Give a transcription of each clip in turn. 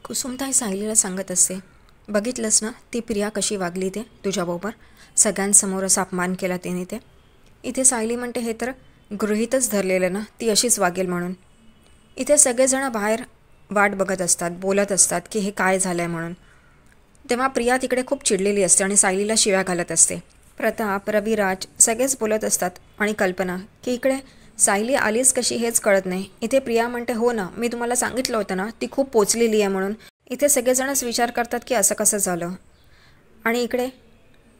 कुसुमताई सायलीला सांगत असते, बघितलंस ना ती प्रिया कशी वागली ते तुझ्याबरोबर, सगळ्यांसमोर असा अपमान केला तिने ते. इथे सायली म्हणते हे तर गृहीतच धरलेलं ना ती अशीच वागेल म्हणून. इथे सगळेजण बाहेर वाट बघत असतात, बोलत असतात की हे काय झालं आहे म्हणून. तेव्हा प्रिया तिकडे खूप चिडलेली असते आणि सायलीला शिव्या घालत असते. प्रताप, रविराज सगळेच बोलत असतात आणि कल्पना की इकडे सायली आलीच कशी हेच कळत नाही. इथे प्रिया म्हणते हो ना, मी तुम्हाला सांगितलं होतं ना ती खूप पोचलेली आहे म्हणून. इथे सगळेजणच विचार करतात की असं कसं झालं. आणि इकडे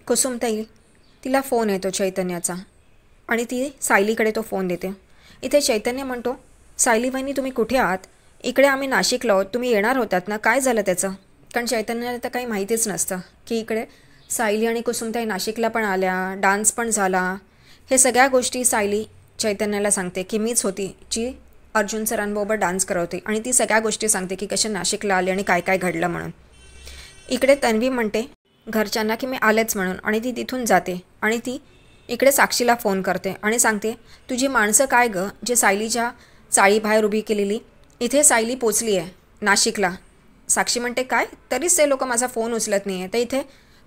कुसुमताई तिला फोन येतो चैतन्याचा आणि ती सायलीकडे तो फोन देते. इथे चैतन्य म्हणतो, सायली वहिनी तुम्ही कुठे आहात? इकडे आम्ही नाशिकला आहोत, तुम्ही येणार होतात ना, काय झालं त्याचं? कारण चैतन्याला तर काही माहितीच नसतं की इकडे सायली आणि कुसुमताई नाशिकला पण आल्या, डान्स पण झाला. हे सगळ्या गोष्टी सायली चैतन्याला सांगते की मीच होती जी अर्जुन सरांबरोबर डान्स करवते आणि ती सगळ्या गोष्टी सांगते की कशा नाशिकला आले आणि काय काय घडलं म्हणून. इकडे तन्वी म्हणते घरच्यांना की मी आलेच म्हणून आणि ती तिथून जाते आणि ती इकडे साक्षीला फोन करते आणि सांगते तुझी माणसं काय गं जे सायलीच्या चाळीबाहेर उभी केलेली, इथे सायली पोचली आहे नाशिकला. साक्षी म्हणते काय, तरीच ते लोक माझा फोन उचलत नाही आहे. तर इथे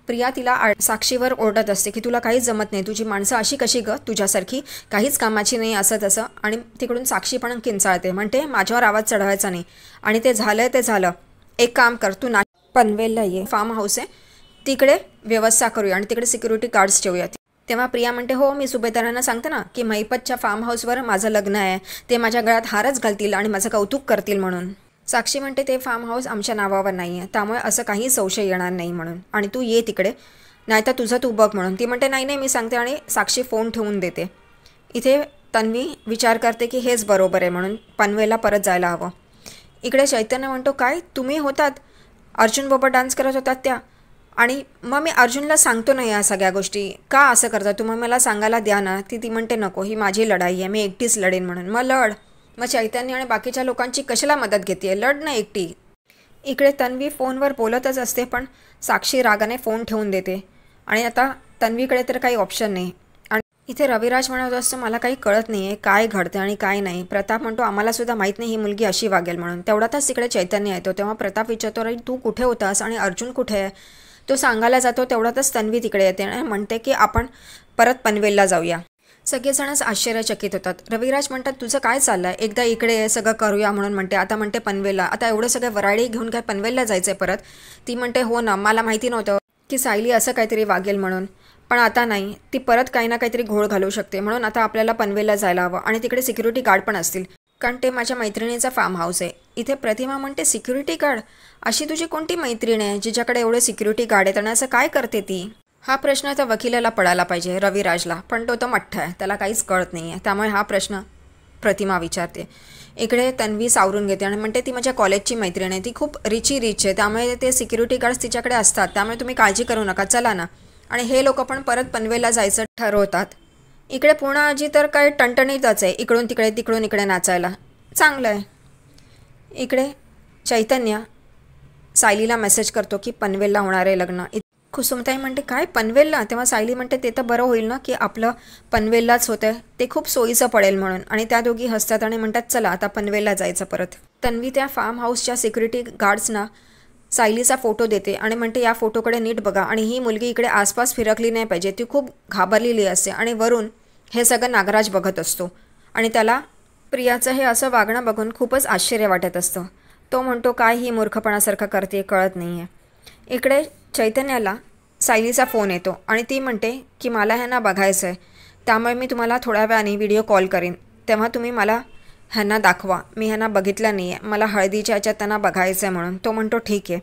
प्रिया तिला साक्षीवर ओरडत असते की तुला काहीच जमत नाही, तुझी माणसं अशी कशी गं तुझ्यासारखी काहीच कामाची नाही असं तसं. आणि तिकडून साक्षी पण किंचाळते, म्हणते माझ्यावर आवाज चढवायचा नाही आणि ते झालं ते झालं. एक काम कर, तू पनवेलला ये, फार्म हाऊस आहे तिकडे व्यवस्था करूया आणि तिकडे सिक्युरिटी गार्ड्स ठेवूया. तेव्हा प्रिया म्हणते हो मी सुभेदारांना सांगते ना की महिपतच्या फार्म हाऊसवर माझं लग्न आहे, ते माझ्या गळ्यात हारच घालतील आणि माझं कौतुक करतील म्हणून. साक्षी म्हणते ते फार्म हाऊस आमच्या नावावर नाही आहे, त्यामुळे असं काही संशय येणार नाही म्हणून, आणि तू ये तिकडे, नाहीतर तुझं तू बघ म्हणून. ती म्हणते नाही नाही मी सांगते आणि साक्षी फोन ठेवून देते. इथे तन्वी विचार करते की हेच बरोबर आहे म्हणून पनवेलला परत जायला हवं. इकडे चैतन्य म्हणतो काय तुम्ही होतात अर्जुनबरोबर डान्स करत होतात त्या, आणि मग मी अर्जुनला सांगतो ना या सगळ्या गोष्टी, का असं करता तुम्ही मला सांगायला द्या ना. ती म्हणते नको, ही माझी लढाई आहे, मी एकटीच लढेन म्हणून. मग लढ, मग चैतन्य आणि बाकीच्या लोकांची कशाला मदत घेते, लढ ना एकटी. इकडे तन्वी फोनवर बोलतच असते पण साक्षी रागाने फोन ठेवून देते आणि आता तन्वीकडे तर काही ऑप्शन नाही. आणि इथे रविराज म्हणत असतो मला काही कळत नाही आहे काय घडते आणि काय नाही. प्रताप म्हणतो आम्हालासुद्धा माहीत नाही ही मुलगी अशी वागेल म्हणून. तेवढ्यातच तिकडे चैतन्य येतो. तेव्हा प्रताप विचारतो अरे तू कुठे होतास आणि अर्जुन कुठे आहे. तो सांगायला जातो. तेवढ्यातच तन्वी तिकडे येते आणि म्हणते की आपण परत पनवेलला जाऊया. सगळेजणच आश्चर्यचकित होतात. रविराज म्हणतात तुझं काय चाललं आहे, एकदा इकडे सगळं करूया म्हणून म्हणते, आता म्हणते पनवेलला, आता एवढं सगळं वराडी घेऊन काय पनवेलला जायचं आहे परत. ती म्हणते हो ना, मला माहिती नव्हतं की सायली असं काहीतरी वागेल म्हणून, पण आता नाही, ती परत काही ना काहीतरी घोळ घालू शकते म्हणून आता आपल्याला पनवेलला जायला हवं आणि तिकडे सिक्युरिटी गार्ड पण असतील कारण ते माझ्या मैत्रिणीचा फार्म हाऊस आहे. इथे प्रतिमा म्हणते सिक्युरिटी गार्ड, अशी तुझी कोणती मैत्रीण आहे जिच्याकडे एवढे सिक्युरिटी गार्ड आहेत आणि असं काय करते ती. हा प्रश्न त्या वकिलाला पडायला पाहिजे रविराजला, पण तो मठ्ठ आहे, त्याला काहीच कळत नाही आहे, त्यामुळे हा प्रश्न प्रतिमा विचारते. इकडे तन्वी सावरून घेते आणि म्हणते ती माझ्या कॉलेजची मैत्रीण आहे, ती खूप रिच आहे, त्यामुळे ते सिक्युरिटी गार्ड्स तिच्याकडे असतात, त्यामुळे तुम्ही काळजी करू नका, चला ना. आणि हे लोक पण परत पनवेलला जायचं ठरवतात. इकडे पूर्णा आजी तर काय टणटणीतच आहे, इकडून तिकडे तिकडून इकडे नाचायला, चांगलं आहे. इकडे चैतन्य सायलीला मेसेज करतो की पनवेलला होणार आहे लग्न. कुसुमताई म्हणते काय पनवेलला, तेव्हा सायली म्हणते ते तर बरं होईल ना की आपलं पनवेललाच होतं, ते खूप सोयीचं पडेल म्हणून. आणि त्या दोघी हसतात आणि म्हणतात चला आता पनवेलला जायचं परत. तन्वी त्या फार्म हाऊसच्या सिक्युरिटी गार्ड्सना सायलीचा फोटो देते आणि म्हणते या फोटोकडे नीट बघा आणि ही मुलगी इकडे आसपास फिरकली नाही पाहिजे, ती खूप घाबरलेली असते. आणि वरून हे सगळं नागराज बघत असतो आणि त्याला प्रियाचं हे असं वागणं बघून खूपच आश्चर्य वाटत असतं. तो म्हणतो काय ही मूर्खपणासारखं करते, कळत नाही आहे. इकडे चैतन्याला सायलीचा फोन येतो आणि ती म्हणते की मला ह्यांना बघायचं आहे, त्यामुळे मी तुम्हाला थोड्या वेळाने व्हिडिओ कॉल करीन, तेव्हा तुम्ही मला ह्यांना दाखवा, मी ह्यांना बघितलं नाही आहे, मला हळदीच्या ह्याच्यात त्यांना बघायचं आहे म्हणून. तो म्हणतो ठीक आहे.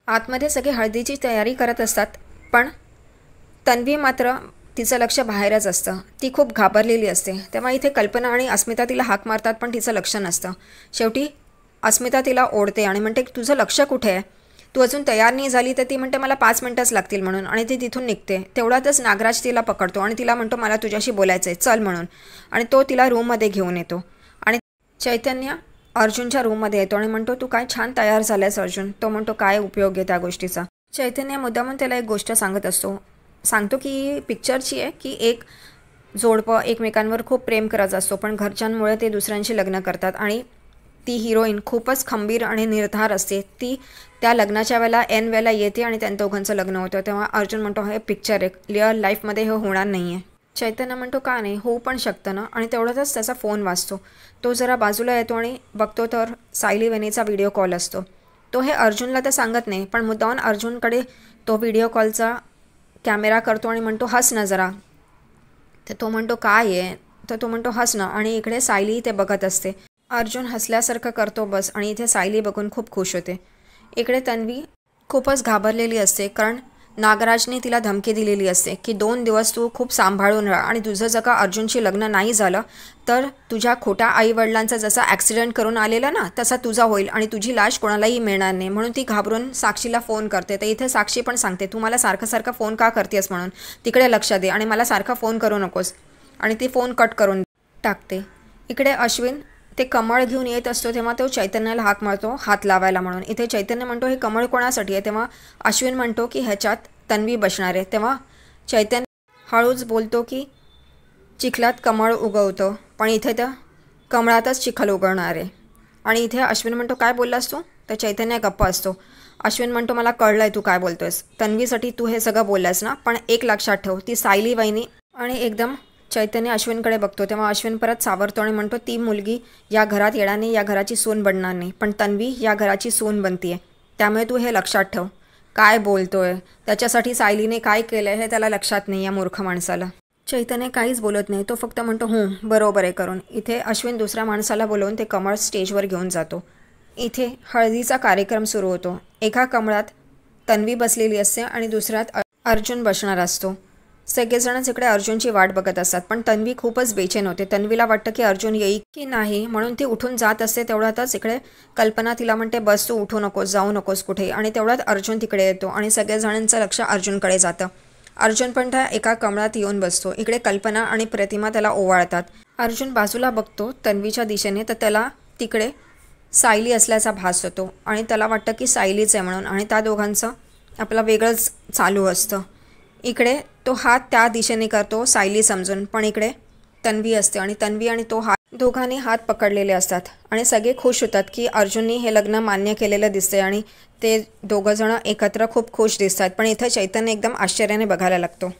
आतमध्ये सगळे हळदीची तयारी करत असतात पण तन्वी मात्र तिचं लक्ष बाहेरच असतं, ती खूप घाबरलेली असते. तेव्हा इथे कल्पना आणि अस्मिता तिला हाक मारतात पण तिचं लक्ष नसतं. शेवटी अस्मिता तिला ओढते आणि म्हणते तुझं लक्ष कुठे आहे, तू अजून तयार नाही झाली. तर ती म्हणते मला 5 मिनटंच लागतील म्हणून आणि ती तिथून निघते. तेवढ्यातच नागराज तिला पकडतो आणि तिला म्हणतो मला तुझ्याशी बोलायचं आहे, चल म्हणून. आणि तो तिला रूममध्ये घेऊन येतो आणि चैतन्य अर्जुनच्या रूममध्ये येतो आणि म्हणतो तू काय छान तयार झालायस अर्जुन. तो म्हणतो काय उपयोग आहे त्या गोष्टीचा. चैतन्य मुद्दामून त्याला एक गोष्ट सांगतो की पिक्चरची आहे की एक जोडपं एकमेकांवर खूप प्रेम करत असतो पण घरच्यांमुळे ते दुसऱ्यांशी लग्न करतात आणि ती हिरोईन खूपच खंबीर आणि निर्धार असते. ती त्या लग्नाच्या वेळेला ऐन वेळेला येते आणि त्यांच्या दोघांचं लग्न होतं. तेव्हा अर्जुन म्हणतो हे पिक्चर आहे, रिअल लाईफमध्ये हे होणार नाही आहे. चैतन्य म्हणतो का नाही, होऊ पण शकतं ना. आणि तेवढ्यातच त्याचा फोन वाजतो. तो जरा बाजूला येतो आणि बघतो तर सायली वहिनीचा व्हिडिओ कॉल असतो. तो हे अर्जुनला तर सांगत नाही, पण मुद्दाम अर्जुनकडे तो व्हिडिओ कॉलचा कॅमेरा करतो आणि म्हणतो हस ना जरा. तर तो म्हणतो काय आहे, तर तो म्हणतो हस ना. आणि इकडे सायली ते बघत असते. अर्जुन हसल्यासारखं करतो बस, आणि इथे सायली बघून खूप खुश होते. इकडे तन्वी खूपच घाबरलेली असते, कारण नागराजने तिला धमकी दिलेली असते की 2 दिवस तू खूप सांभाळून राहा, आणि तुझं जर का अर्जुनशी लग्न नाही झालं तर तुझ्या खोट्या आईवडिलांचा जसा ॲक्सिडेंट करून आलेला ना तसा तुझा होईल, आणि तुझी लाश कोणालाही मिळणार नाही. म्हणून ती घाबरून साक्षीला फोन करते. तर इथे साक्षी पण सांगते तू मला सारखं सारखं फोन का करतेस म्हणून, तिकडे लक्ष दे आणि मला सारखा फोन करू नकोस. आणि ती फोन कट करून टाकते. इकडे अश्विन ते कमळ घेऊन येत असतो, तेव्हा तो चैतन्याला हाक मारतो हात लावायला म्हणून. इथे चैतन्य म्हणतो हे कमळ कोणासाठी आहे. तेव्हा अश्विन म्हणतो की ह्याच्यात तन्वी बसणार आहे. तेव्हा चैतन्य हळूच बोलतो की चिखलात कमळ उगवतं, पण इथे त्या कमळातच चिखल उगवणार आहे. आणि इथे अश्विन म्हणतो काय बोललास तू. तर चैतन्य गप्प असतो. अश्विन म्हणतो मला कळलं आहे तू काय बोलतोयस, तन्वीसाठी तू हे सगळं बोललास ना, पण एक लक्षात ठेव ती सायली वहिनी. आणि एकदम चैतन्य अश्विनकडे बघतो, तेव्हा अश्विन परत सावरतो आणि म्हणतो ती मुलगी या घरात येणार नाही, या घराची सून बनणार नाही, पण तन्वी या घराची सून बनतीये, त्यामुळे तू हे लक्षात ठेव. काय बोलतोय, त्याच्यासाठी सायलीने काय केलं हे त्याला लक्षात नाही या मूर्ख माणसाला. चैतन्य काहीच बोलत नाही, तो फक्त म्हणतो बरोबर आहे करून. इथे अश्विन दुसऱ्या माणसाला बोलवून ते कमळ स्टेजवर घेऊन जातो. इथे हळदीचा कार्यक्रम सुरू होतो. एका कमळात तन्वी बसलेली असते आणि दुसऱ्यात अर्जुन बसणार असतो. सगळेजणच इकडे अर्जुनची वाट बघत असतात, पण तन्वी खूपच बेचैन होते. तन्वीला वाटतं की अर्जुन येईल की नाही, म्हणून ती उठून जात असते. तेवढ्यातच इकडे कल्पना तिला म्हणते बस तू उठू नकोस, जाऊ नकोस कुठे. आणि तेवढ्यात अर्जुन तिकडे येतो आणि सगळेजणांचं लक्ष अर्जुनकडे जातं. अर्जुन पण त्या एका कमळात येऊन बसतो. इकडे कल्पना आणि प्रतिमा त्याला ओवाळतात. अर्जुन बाजूला बघतो तन्वीच्या दिशेने, तर त्याला तिकडे सायली असल्याचा भास होतो आणि त्याला वाटतं की सायलीच आहे म्हणून, आणि त्या दोघांचं आपलं वेगळंच चालू असतं. इकडे तो हात त्या दिशेने करतो सायली समजून, पण इकडे तन्वी असते आणि तन्वी आणि तो हात दोघांनी हात पकडलेले असतात. आणि सगळे खुश होतात की अर्जुननी हे लग्न मान्य केलेलं दिसते आणि ते दोघंजणं एकत्र खूप खुश दिसतात. पण इथं चैतन्य एकदम आश्चर्याने बघायला लागतो.